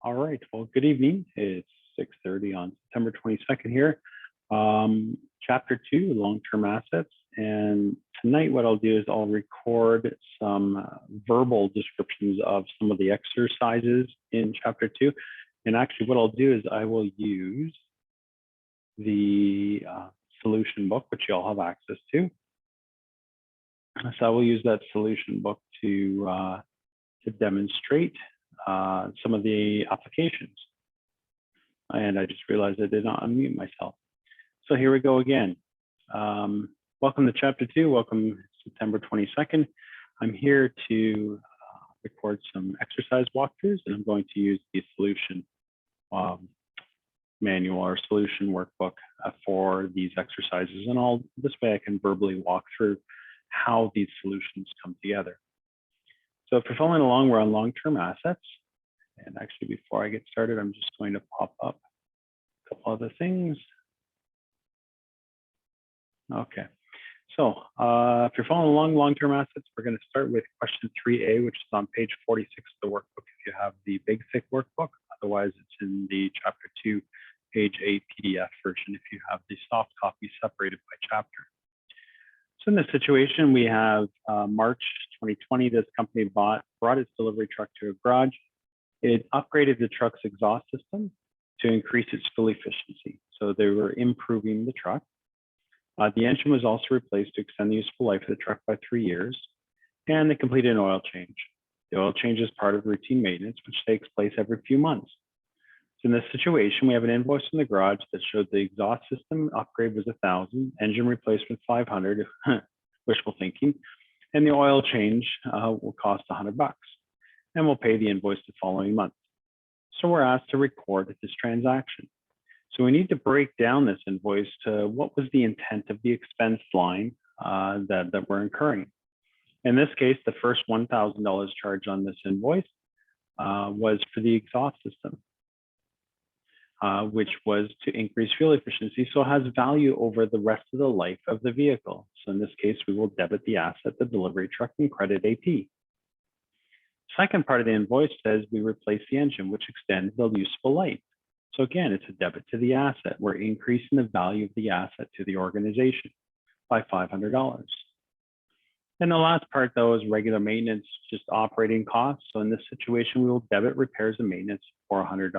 All right, well, good evening. It's 6:30 on September 22nd here. Chapter 2, long-term assets. And tonight what I'll do is I'll record some verbal descriptions of some of the exercises in Chapter 2. And actually what I'll do is I will use the solution book, which you all have access to. So I will use that solution book to demonstrate some of the applications. And I just realized I did not unmute myself. So here we go again. Welcome to Chapter 2. Welcome September 22nd. I'm here to record some exercise walkthroughs, and I'm going to use the solution manual or solution workbook for these exercises. And this way I can verbally walk through how these solutions come together. So if you're following along, we're on long-term assets. And actually, before I get started, I'm just going to pop up a couple other things. Okay, so if you're following along long-term assets, we're going to start with question 3A, which is on page 46 of the workbook if you have the big, thick workbook. Otherwise, it's in the Chapter 2, page 8 PDF version if you have the soft copy separated by chapter. So in this situation, we have March 2020, this company brought its delivery truck to a garage. It upgraded the truck's exhaust system to increase its fuel efficiency. So they were improving the truck. The engine was also replaced to extend the useful life of the truck by 3 years, and they completed an oil change. The oil change is part of routine maintenance, which takes place every few months. So in this situation, we have an invoice from the garage that showed the exhaust system upgrade was $1,000, engine replacement $500, wishful thinking, and the oil change will cost $100, and we'll pay the invoice the following month. So we're asked to record this transaction. So we need to break down this invoice to what was the intent of the expense line that we're incurring. In this case, the first $1,000 charge on this invoice was for the exhaust system, which was to increase fuel efficiency, so it has value over the rest of the life of the vehicle. So in this case, we will debit the asset, the delivery truck, and credit AP. Second part of the invoice says we replace the engine, which extends the useful life. So again, it's a debit to the asset. We're increasing the value of the asset to the organization by $500. And the last part, though, is regular maintenance, just operating costs. So in this situation, we will debit repairs and maintenance for $100.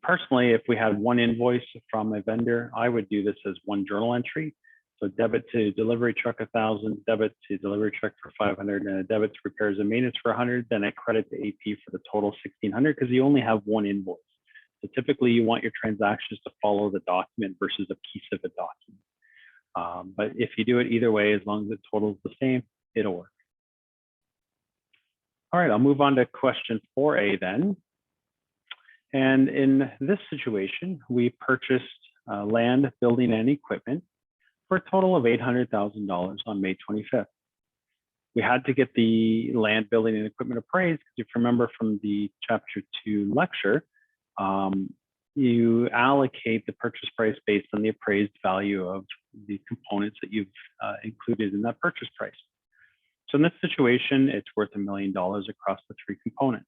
Personally, if we had one invoice from a vendor, I would do this as one journal entry. So debit to delivery truck $1,000, debit to delivery truck for $500, and a debit to repairs and maintenance for $100, then a credit to AP for the total $1,600 because you only have one invoice. So typically you want your transactions to follow the document versus a piece of a document. But if you do it either way, as long as the total is the same, it'll work. All right, I'll move on to question 4A then. And in this situation, we purchased land, building, and equipment for a total of $800,000 on May 25th. We had to get the land, building, and equipment appraised because if you remember from the Chapter 2 lecture, you allocate the purchase price based on the appraised value of the components that you've included in that purchase price. So in this situation, it's worth $1 million across the 3 components.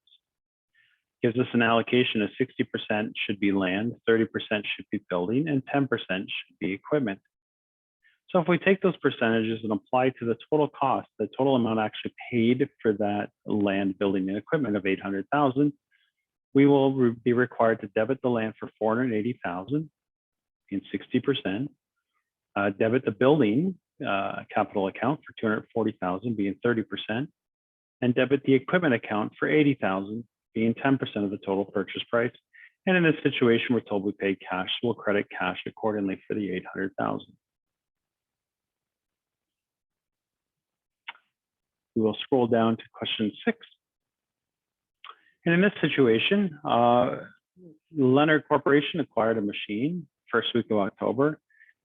Gives us an allocation of 60% should be land, 30% should be building, and 10% should be equipment. So if we take those percentages and apply to the total cost, the total amount actually paid for that land, building, and equipment of $800,000, we will be required to debit the land for $480,000 in 60%, debit the building capital account for $240,000 being 30%, and debit the equipment account for $80,000 being 10% of the total purchase price. And in this situation, we're told we pay cash, so we'll credit cash accordingly for the $800,000. We will scroll down to question 6. And in this situation, Leonard Corporation acquired a machine first week of October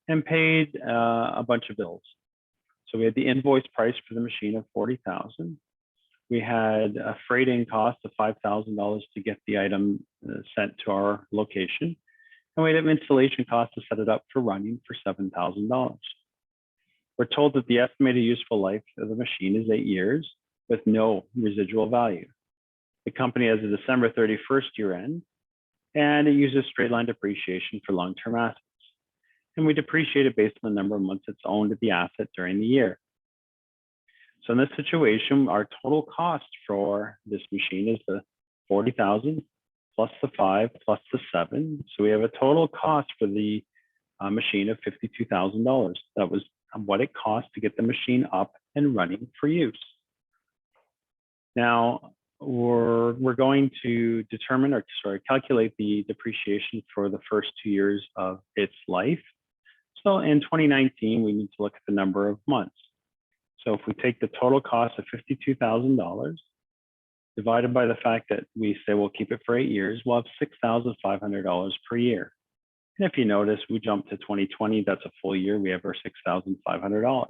and paid a bunch of bills. So we had the invoice price for the machine of $40,000. We had a freighting cost of $5,000 to get the item sent to our location. And we had an installation cost to set it up for running for $7,000. We're told that the estimated useful life of the machine is 8 years with no residual value. The company has a December 31st year end, and it uses straight line depreciation for long-term assets. And we depreciate it based on the number of months it's owned the asset during the year. So in this situation, our total cost for this machine is the 40,000 plus the 5 plus the 7. So we have a total cost for the machine of $52,000. That was what it cost to get the machine up and running for use. Now, we're going to determine or calculate the depreciation for the first 2 years of its life. So in 2019, we need to look at the number of months. So if we take the total cost of $52,000 divided by the fact that we say we'll keep it for 8 years, we'll have $6,500 per year. And if you notice, we jump to 2020, that's a full year, we have our $6,500.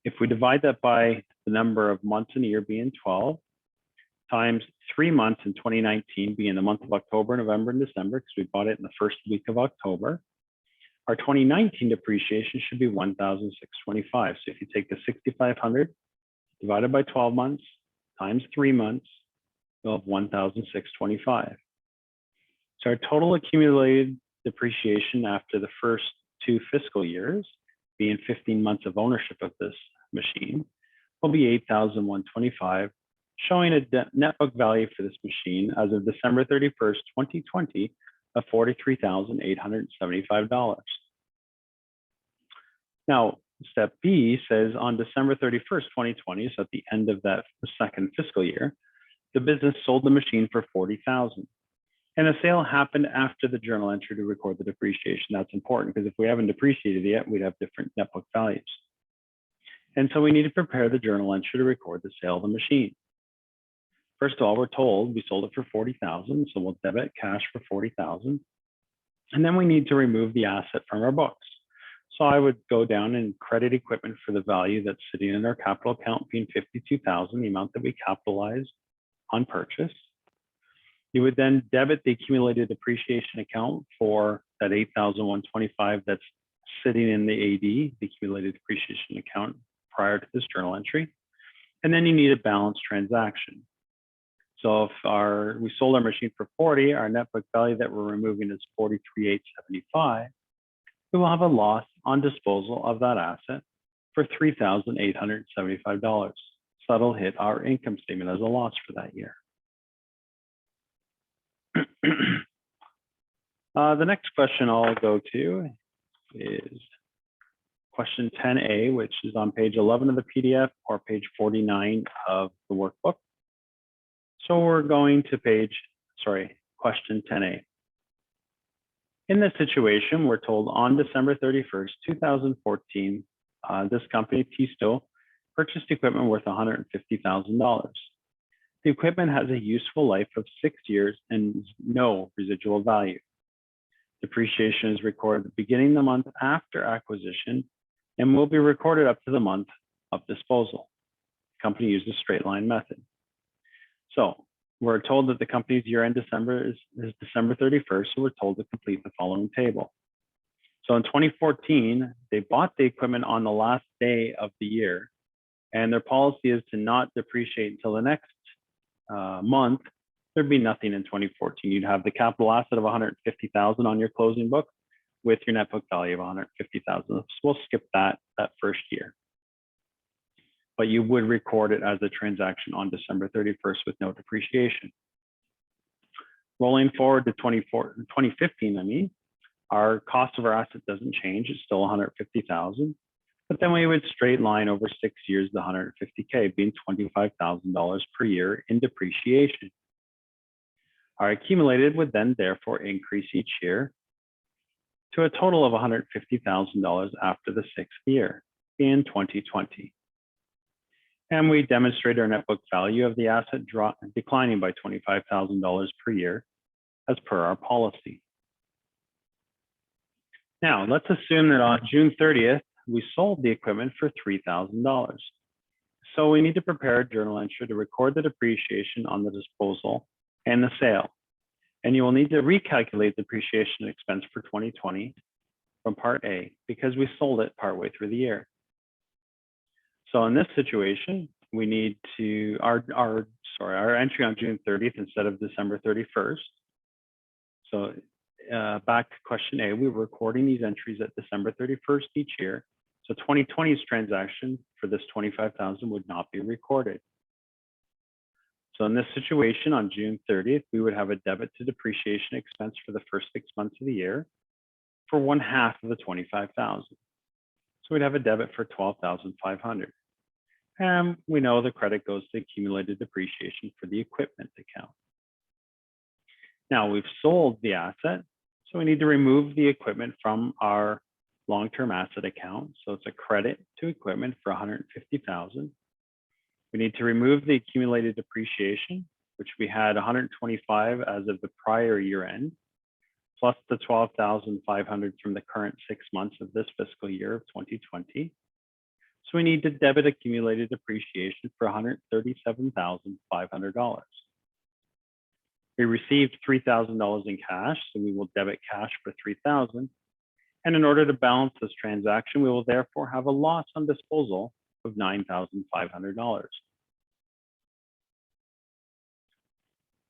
If we divide that by the number of months in a year being 12, times 3 months in 2019 being the month of October, November, and December, because we bought it in the first week of October, our 2019 depreciation should be $1,625. So if you take the $6,500 divided by 12 months times 3 months, you'll have $1,625. So our total accumulated depreciation after the first 2 fiscal years, being 15 months of ownership of this machine, will be $8,125, showing a net book value for this machine as of December 31st, 2020 of $43,875. Now, step B says on December 31st, 2020, so at the end of that second fiscal year, the business sold the machine for $40,000. And the sale happened after the journal entry to record the depreciation. That's important because if we haven't depreciated yet, we'd have different net book values. And so we need to prepare the journal entry to record the sale of the machine. First of all, we're told we sold it for $40,000, so we'll debit cash for $40,000. And then we need to remove the asset from our books. So I would go down and credit equipment for the value that's sitting in our capital account being $52,000, the amount that we capitalized on purchase. You would then debit the accumulated depreciation account for that $8,125 that's sitting in the AD, the accumulated depreciation account prior to this journal entry. And then you need a balance transaction. So if we sold our machine for 40, our net book value that we're removing is 43,875. We will have a loss on disposal of that asset for $3,875. So that'll hit our income statement as a loss for that year. The next question I'll go to is question 10A, which is on page 11 of the PDF or page 49 of the workbook. So we're going to question 10A. In this situation, we're told on December 31st, 2014, this company, Tisto, purchased equipment worth $150,000. The equipment has a useful life of 6 years and no residual value. Depreciation is recorded beginning the month after acquisition and will be recorded up to the month of disposal. The company uses straight line method. So we're told that the company's year-end December is December 31st, so we're told to complete the following table. So in 2014, they bought the equipment on the last day of the year, and their policy is to not depreciate until the next month. There'd be nothing in 2014. You'd have the capital asset of $150,000 on your closing book with your net book value of $150,000. So we'll skip that first year. But you would record it as a transaction on December 31st with no depreciation. Rolling forward to 2015, our cost of our asset doesn't change. It's still $150,000. But then we would straight line over 6 years the $150K, being $25,000 per year in depreciation. Our accumulated would then therefore increase each year to a total of $150,000 after the 6th year in 2020. And we demonstrate our net book value of the asset declining by $25,000 per year as per our policy. Now, let's assume that on June 30th, we sold the equipment for $3,000. So we need to prepare a journal entry to record the depreciation on the disposal and the sale. And you will need to recalculate depreciation expense for 2020 from Part A because we sold it partway through the year. So in this situation, we need to, our our entry on June 30th instead of December 31st. So back to question A, we were recording these entries at December 31st each year. So 2020's transaction for this 25,000 would not be recorded. So in this situation on June 30th, we would have a debit to depreciation expense for the first 6 months of the year for 1/2 of the 25,000. So we'd have a debit for 12,500. And we know the credit goes to accumulated depreciation for the equipment account. Now we've sold the asset, so we need to remove the equipment from our long-term asset account. So it's a credit to equipment for 150,000. We need to remove the accumulated depreciation, which we had 125 as of the prior year end, plus the 12,500 from the current 6 months of this fiscal year of 2020. So we need to debit accumulated depreciation for $137,500. We received $3,000 in cash, so we will debit cash for $3,000. And in order to balance this transaction, we will therefore have a loss on disposal of $9,500.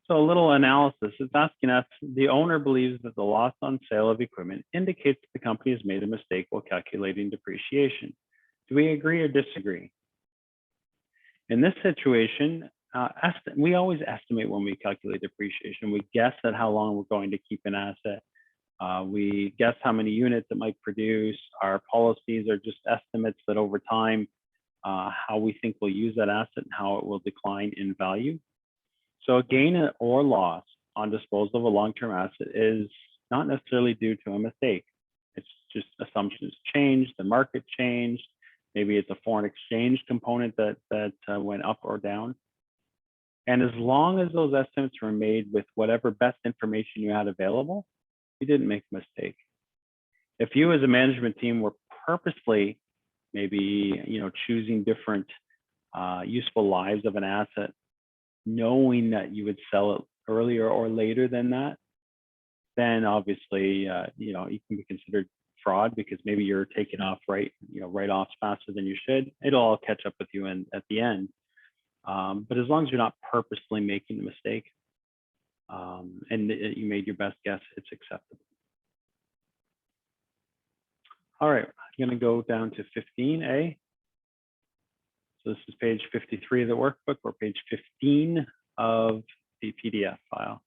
So a little analysis is asking us, the owner believes that the loss on sale of equipment indicates that the company has made a mistake while calculating depreciation. Do we agree or disagree? In this situation, we always estimate when we calculate depreciation. We guess at how long we're going to keep an asset. We guess how many units it might produce. Our policies are just estimates that over time, how we think we'll use that asset and how it will decline in value. So a gain or loss on disposal of a long-term asset is not necessarily due to a mistake. It's just assumptions changed, the market changed. Maybe it's a foreign exchange component that went up or down. And as long as those estimates were made with whatever best information you had available, you didn't make a mistake. If you as a management team were purposely maybe choosing different useful lives of an asset, knowing that you would sell it earlier or later than that, then obviously you can be considered fraud because maybe you're taking off write-offs faster than you should. It'll all catch up with you at the end. But as long as you're not purposely making a mistake and you made your best guess, it's acceptable. All right, I'm going to go down to 15A. So this is page 53 of the workbook or page 15 of the PDF file.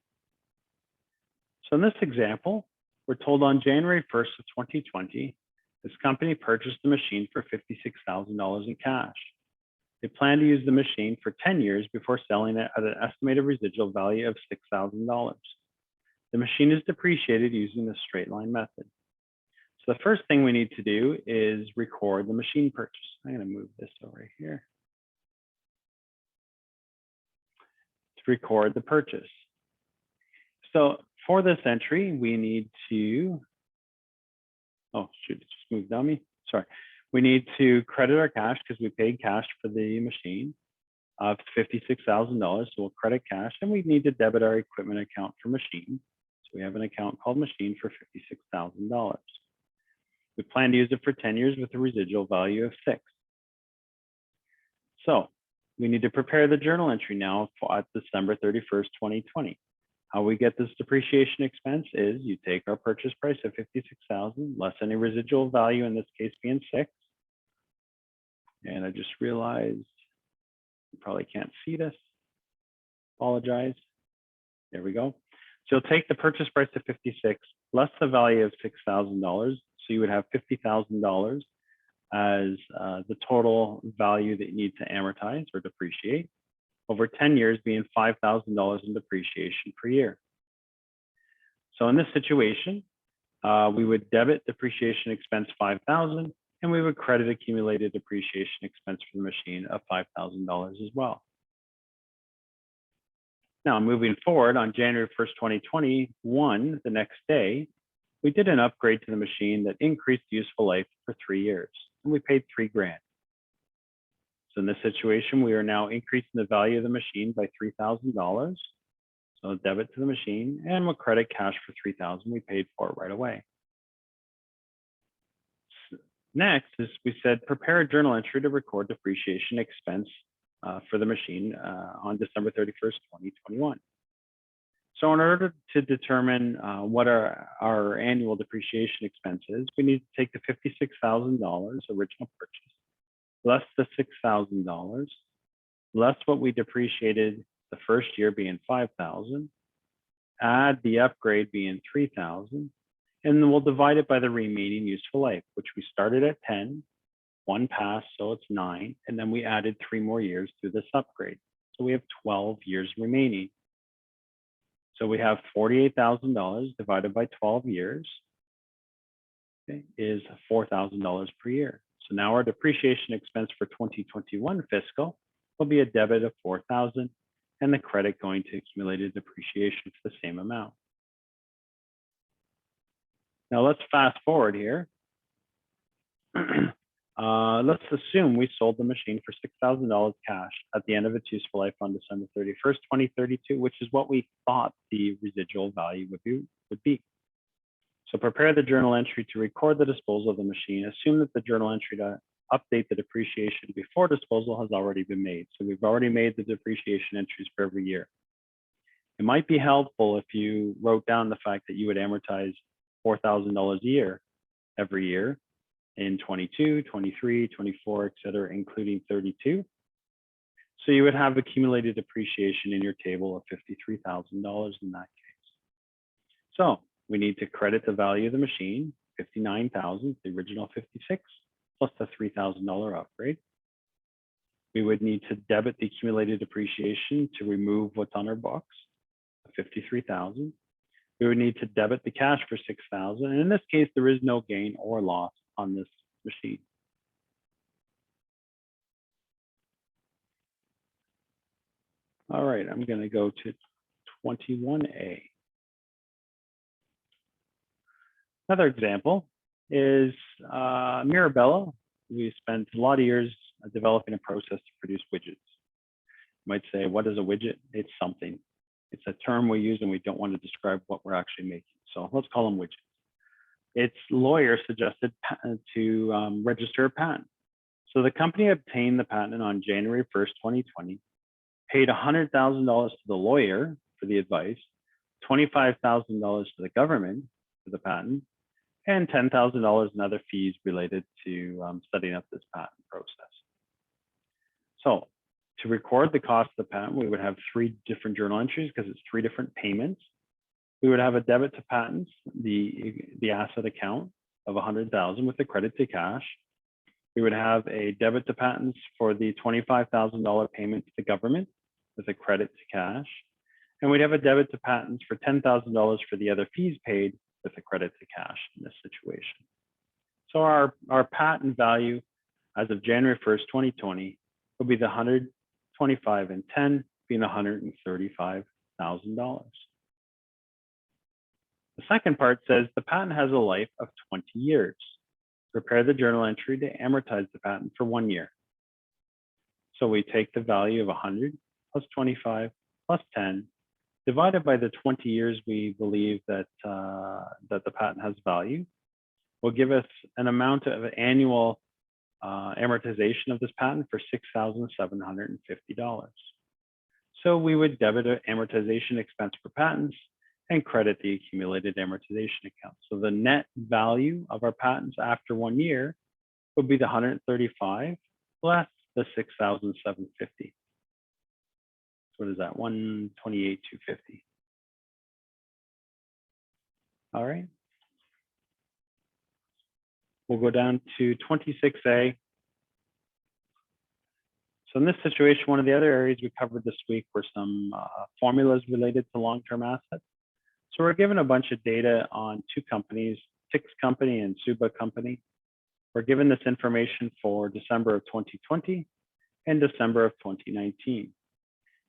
So in this example, we're told on January 1st of 2020, this company purchased the machine for $56,000 in cash. They plan to use the machine for 10 years before selling it at an estimated residual value of $6,000. The machine is depreciated using the straight line method. So the first thing we need to do is record the machine purchase. I'm going to move this over here to record the purchase. So for this entry, we need to, oh shoot, it just moved on me. Sorry. We need to credit our cash because we paid cash for the machine of $56,000. So we'll credit cash, and we need to debit our equipment account for machine. So we have an account called machine for $56,000. We plan to use it for 10 years with a residual value of 6. So we need to prepare the journal entry now at December 31st, 2020. How we get this depreciation expense is you take our purchase price of $56,000 less any residual value, in this case being 6. And I just realized you probably can't see this. Apologize. There we go. So you'll take the purchase price of 56 less the value of $6,000. So you would have $50,000 as the total value that you need to amortize or depreciate over 10 years, being $5,000 in depreciation per year. So in this situation, we would debit depreciation expense $5,000, and we would credit accumulated depreciation expense for the machine of $5,000 as well. Now, moving forward on January 1st, 2021, the next day, we did an upgrade to the machine that increased useful life for 3 years, and we paid $3,000. So in this situation, we are now increasing the value of the machine by $3,000. So debit to the machine, and we'll credit cash for $3,000. We paid for it right away. Next is we said prepare a journal entry to record depreciation expense for the machine on December 31st, 2021. So in order to determine what our annual depreciation expense is, we need to take the $56,000 original purchase, less the $6,000, less what we depreciated the first year being $5,000, add the upgrade being $3,000, and then we'll divide it by the remaining useful life, which we started at 10, one passed, so it's 9, and then we added 3 more years through this upgrade. So we have 12 years remaining. So we have $48,000 divided by 12 years, okay, is $4,000 per year. So now our depreciation expense for 2021 fiscal will be a debit of $4,000 and the credit going to accumulated depreciation for the same amount. Now let's fast forward here. Let's assume we sold the machine for $6,000 cash at the end of its useful life on December 31st, 2032, which is what we thought the residual value would be. So prepare the journal entry to record the disposal of the machine. Assume that the journal entry to update the depreciation before disposal has already been made. So we've already made the depreciation entries for every year. It might be helpful if you wrote down the fact that you would amortize $4,000 a year every year in 22, 23, 24, et cetera, including 32. So you would have accumulated depreciation in your table of $53,000 in that case. So we need to credit the value of the machine, $59,000, the original 56, plus the $3,000 upgrade. We would need to debit the accumulated depreciation to remove what's on our books, $53,000. We would need to debit the cash for $6,000. And in this case, there is no gain or loss on this machine. All right, I'm going to go to 21A. Another example is Mirabella. We spent a lot of years developing a process to produce widgets. You might say, what is a widget? It's something. It's a term we use and we don't want to describe what we're actually making. So let's call them widgets. Its lawyer suggested to register a patent. So the company obtained the patent on January 1st, 2020, paid $100,000 to the lawyer for the advice, $25,000 to the government for the patent, and $10,000 in other fees related to setting up this patent process. So to record the cost of the patent, we would have 3 different journal entries because it's 3 different payments. We would have a debit to patents, the asset account of $100,000 with a credit to cash. We would have a debit to patents for the $25,000 payment to the government with a credit to cash. And we'd have a debit to patents for $10,000 for the other fees paid with a credit to cash in this situation. So our patent value as of January 1st, 2020 will be the 125 and 10 being $135,000. The second part says the patent has a life of 20 years. Prepare the journal entry to amortize the patent for 1 year. So we take the value of 100 plus 25 plus 10 divided by the 20 years we believe that the patent has value will give us an amount of annual amortization of this patent for $6,750. So we would debit an amortization expense for patents and credit the accumulated amortization account. So the net value of our patents after 1 year would be the 135 less the 6,750. So what is that? 128,250. All right. We'll go down to 26A. So in this situation, one of the other areas we covered this week were some formulas related to long-term assets. So we're given a bunch of data on 2 companies, Tix Company and Suba Company. We're given this information for December of 2020 and December of 2019.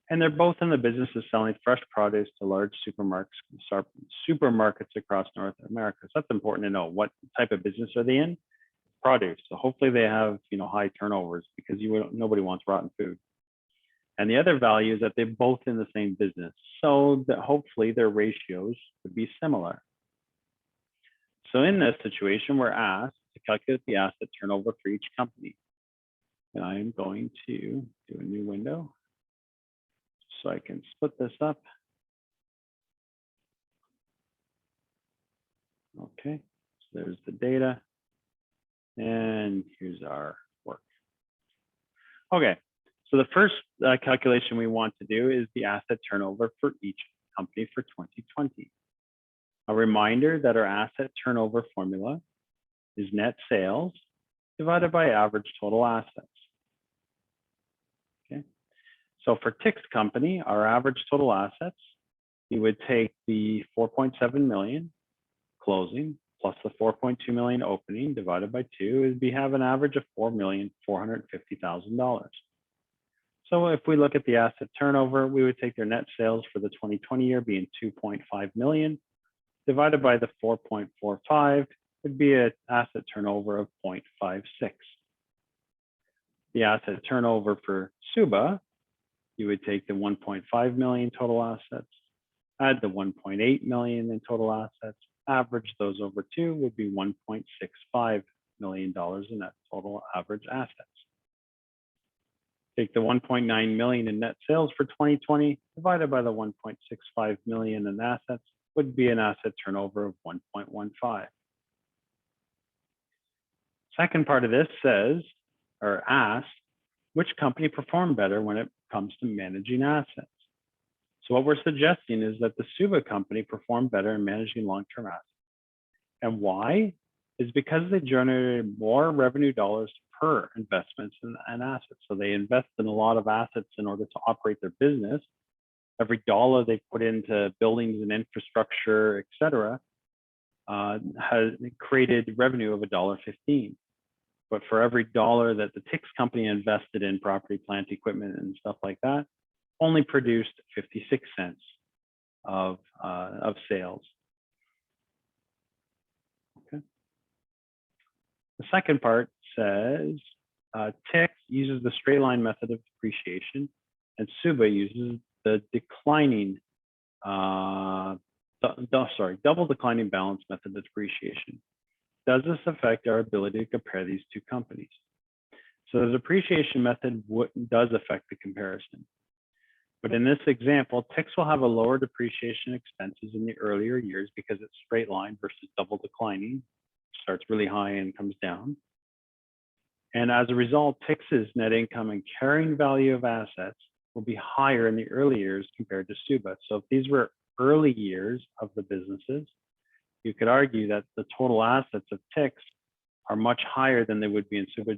And they're both in the business of selling fresh produce to large supermarkets across North America. So that's important to know. What type of business are they in? Produce. So hopefully they have high turnovers because nobody wants rotten food. And the other value is that they're both in the same business. So that hopefully their ratios would be similar. So in this situation, we're asked to calculate the asset turnover for each company. And I am going to do a new window. So I can split this up. Okay, so there's the data. And here's our work. Okay, so the first calculation we want to do is the asset turnover for each company for 2020. A reminder that our asset turnover formula is net sales divided by average total assets. Okay, so for TIC's company, our average total assets, you would take the 4.7 million closing plus the 4.2 million opening divided by 2 is we have an average of $4,450,000. So if we look at the asset turnover, we would take their net sales for the 2020 year being 2.5 million divided by the 4.45 would be an asset turnover of 0.56. The asset turnover for Suba, you would take the 1.5 million total assets, add the 1.8 million in total assets, average those over 2 would be $1.65 million in net total average assets. Take the 1.9 million in net sales for 2020 divided by the 1.65 million in assets would be an asset turnover of 1.15. Second part of this says, or asks, which company performed better when it comes to managing assets? So what we're suggesting is that the Suba company performed better in managing long-term assets. And why? Is because they generated more revenue dollars per investments and assets. So they invest in a lot of assets in order to operate their business. Every dollar they put into buildings and infrastructure, et cetera, has created revenue of $1.15. But for every dollar that the TIC's company invested in property, plant, equipment, and stuff like that, only produced 56 cents of sales. Okay. The second part says TIC uses the straight line method of depreciation, and Suba uses the declining, double declining balance method of depreciation. Does this affect our ability to compare these two companies? So the depreciation method does affect the comparison. But in this example, TICS will have a lower depreciation expenses in the earlier years because it's straight line versus double declining, starts really high and comes down. And as a result, TICS's net income and carrying value of assets will be higher in the early years compared to Suba. So if these were early years of the businesses, you could argue that the total assets of TICS are much higher than they would be in Suba,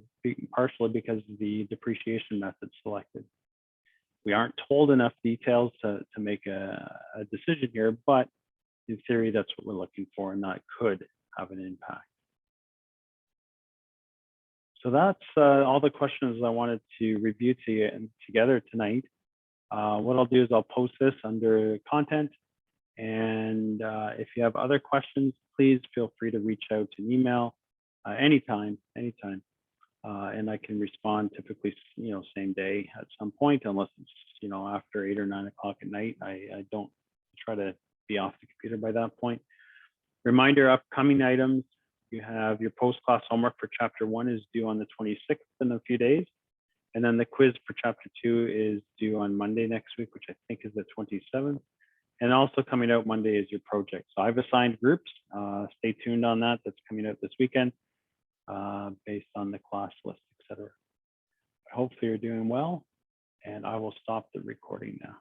partially because of the depreciation method selected. We aren't told enough details to make a decision here, but in theory, that's what we're looking for, and that could have an impact. So that's all the questions I wanted to review together tonight. What I'll do is I'll post this under content, and if you have other questions, please feel free to reach out to an email anytime. And I can respond typically, same day at some point, unless it's, after 8 or 9 o'clock at night. I don't try to be off the computer by that point. Reminder, upcoming items. You have your post-class homework for chapter 1 is due on the 26th in a few days. And then the quiz for chapter 2 is due on Monday next week, which I think is the 27th. And also coming out Monday is your project. So I've assigned groups. Stay tuned on that. That's coming out this weekend. Based on the class list, etc. Hopefully you're doing well, and I will stop the recording now.